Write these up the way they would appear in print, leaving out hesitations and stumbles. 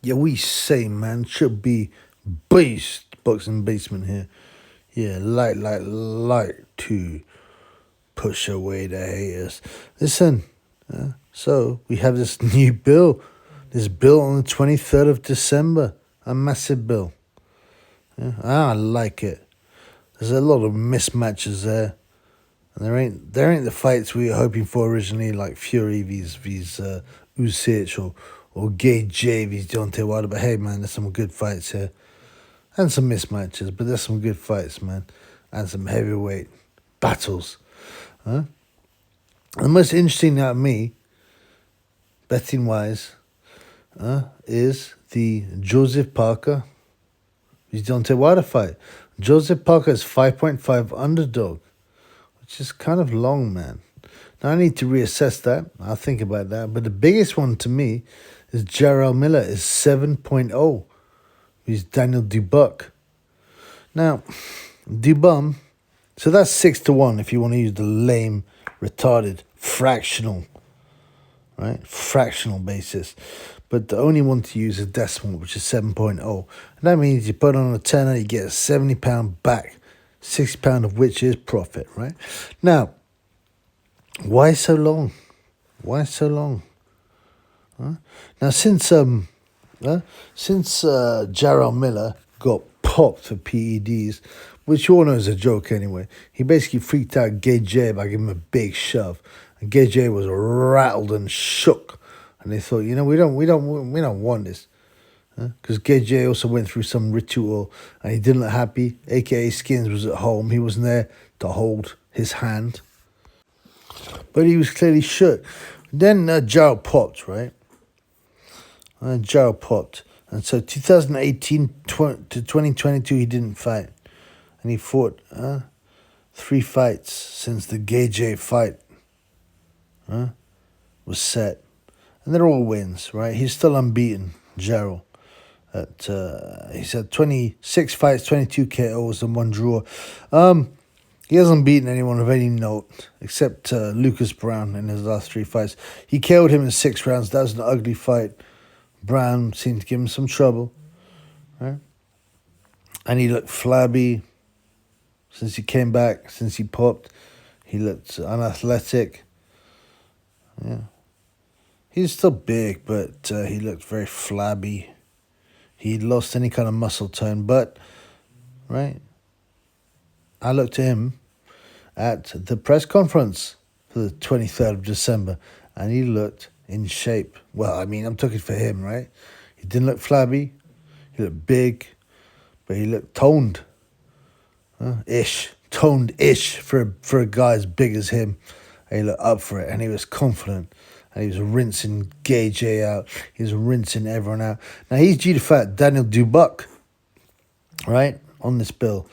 Yeah, we say, man, should be beast boxing basement here. Yeah, light to push away the haters. Listen, so we have this new bill. This bill on the 23rd of December. A massive bill. Yeah, I like it. There's a lot of mismatches there. And there ain't the fights we were hoping for originally, like Fury vs Usyk or Gay J vs Deontay Wilder. But hey, man, there's some good fights here. And some mismatches, but there's some good fights, man. And some heavyweight battles. And the most interesting out of me, betting wise, is the Joseph Parker vs Deontay Wilder fight. Joseph Parker is 5.5 underdog, which is kind of long, man. Now I need to reassess that. I'll think about that. But the biggest one to me is Jarrell Miller is 7.0. He's Daniel DuBois. Now, DuBois, so that's 6-1 if you want to use the lame, retarded, fractional, right? Fractional basis. But the only one to use is decimal, which is 7.0. And that means you put on a tenner, you get a £70 back, £60 of which is profit, right? Now, why so long? Why so long? Now, since Jarrell Miller got popped for PEDs, which you all know is a joke anyway, he basically freaked out Gay J by giving him a big shove, and Gay J was rattled and shook, and they thought, we don't want this, because Gay J also went through some ritual, and he didn't look happy. AKA Skins was at home; he wasn't there to hold his hand, but he was clearly shook. Then Gerald popped, right? Gerald popped. And so 2018 to 2022, he didn't fight. And he fought 3 fights since the Gay J fight was set. And they're all wins, right? He's still unbeaten, Gerald. He's had 26 fights, 22 KOs, and 1 draw. He hasn't beaten anyone of any note except Lucas Brown in his last 3 fights. He KO'd him in 6 rounds. That was an ugly fight. Brown seemed to give him some trouble, right? And he looked flabby since he came back, since he popped. He looked unathletic. Yeah. He's still big, but he looked very flabby. He lost any kind of muscle tone, but, right? I looked at him at the press conference for the 23rd of December, and he looked in shape. Well, I mean, I'm talking for him, right? He didn't look flabby. He looked big, but he looked toned. Toned-ish for a guy as big as him. And he looked up for it, and he was confident. And he was rinsing Gay J out. He was rinsing everyone out. Now, he's due to fight Daniel DuBois, right, on this bill.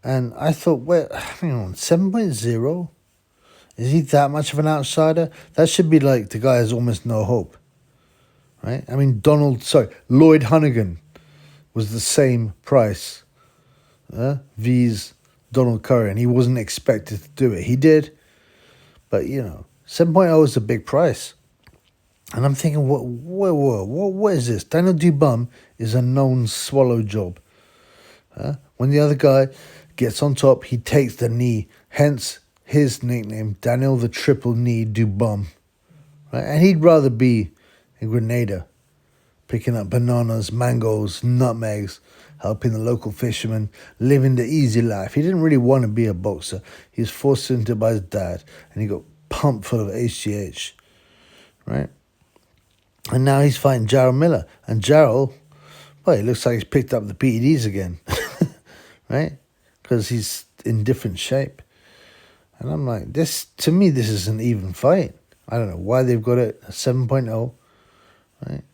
And I thought, wait, hang on, 7.0? Is he that much of an outsider? That should be like the guy has almost no hope, right? I mean, Lloyd Hunnigan was the same price, vs. Donald Curry, and he wasn't expected to do it. He did, but, 7.0 is a big price. And I'm thinking, what is this? Daniel DuBois is a known swallow job. When the other guy gets on top, he takes the knee, hence his nickname, Daniel the Triple Knee DuBois. Right? And he'd rather be a Grenada, picking up bananas, mangoes, nutmegs, helping the local fishermen, living the easy life. He didn't really want to be a boxer. He was forced into it by his dad, and he got pumped full of HGH. Right? And now he's fighting Jarrell Miller. And Jarrell, well, he looks like he's picked up the PEDs again. Right? Because he's in different shape. And I'm like, to me, this is an even fight. I don't know why they've got it at 7.0. Right?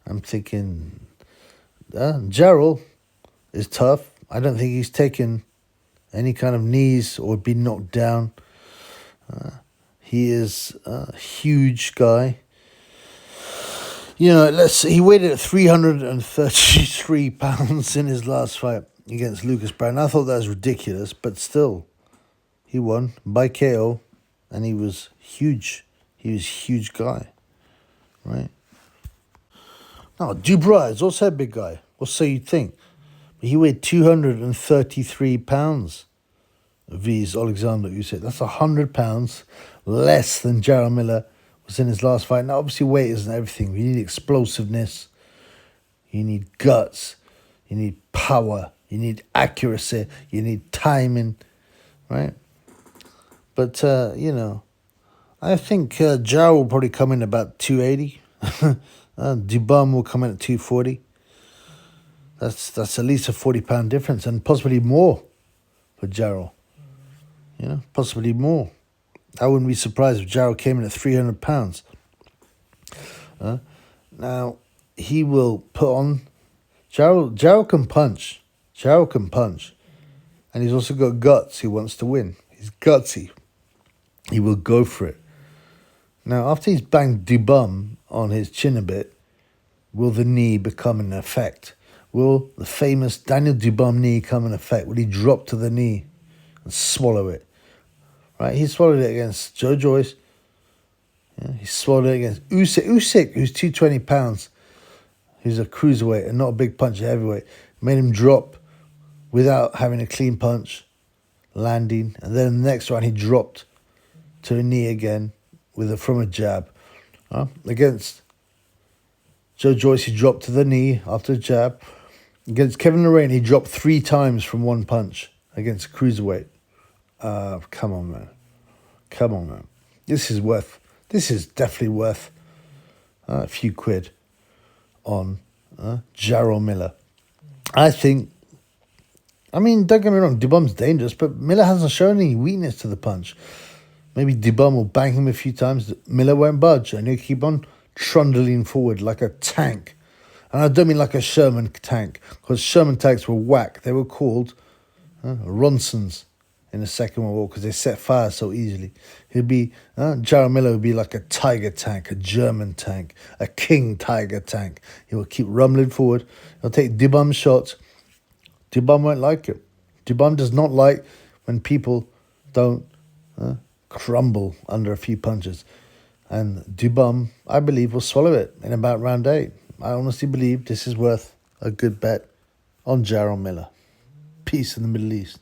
I'm thinking, Gerald is tough. I don't think he's taken any kind of knees or been knocked down. He is a huge guy. He weighed at 333 pounds in his last fight against Lucas Brown. I thought that was ridiculous, but still, he won by KO, and he was huge. He was a huge guy, right? No, DuBois is also a big guy. Or so you think. But he weighed 233 pounds. V's Alexander Usyk. That's 100 pounds less than Jarrell Miller was in his last fight. Now, obviously, weight isn't everything. You need explosiveness. You need guts. You need power. You need accuracy. You need timing. Right? But, I think Gerald will probably come in about 280. DuBois will come in at 240. That's at least a 40-pound difference, and possibly more for Gerald. Possibly more. I wouldn't be surprised if Gerald came in at 300 pounds. Now, he will put on... Gerald can punch. Gerald can punch. And he's also got guts. He wants to win. He's gutsy. He will go for it. Now, after he's banged DuBois on his chin a bit, will the knee become an effect? Will the famous Daniel DuBois knee come in effect? Will he drop to the knee and swallow it? Right, he swallowed it against Joe Joyce. Yeah, he swallowed it against Usyk, who's 220 pounds, who's a cruiserweight and not a big puncher, heavyweight. Made him drop without having a clean punch, landing. And then in the next round, he dropped to a knee again from a jab. Against Joe Joyce, he dropped to the knee after a jab. Against Kevin Lorraine, he dropped 3 times from one punch against a cruiserweight. Come on, man. This is definitely worth a few quid on Jarrell Miller. Don't get me wrong, DuBois dangerous, but Miller hasn't shown any weakness to the punch. Maybe DuBois will bang him a few times. Miller won't budge, and he'll keep on trundling forward like a tank. And I don't mean like a Sherman tank, because Sherman tanks were whack. They were called Ronsons in the Second World War because they set fire so easily. Jarrell Miller would be like a tiger tank, a German tank, a king tiger tank. He will keep rumbling forward. He'll take DuBois shots. DuBois won't like it. DuBois does not like when people don't crumble under a few punches. And DuBois, I believe, will swallow it in about round 8. I honestly believe this is worth a good bet on Jarrell Miller. Peace in the Middle East.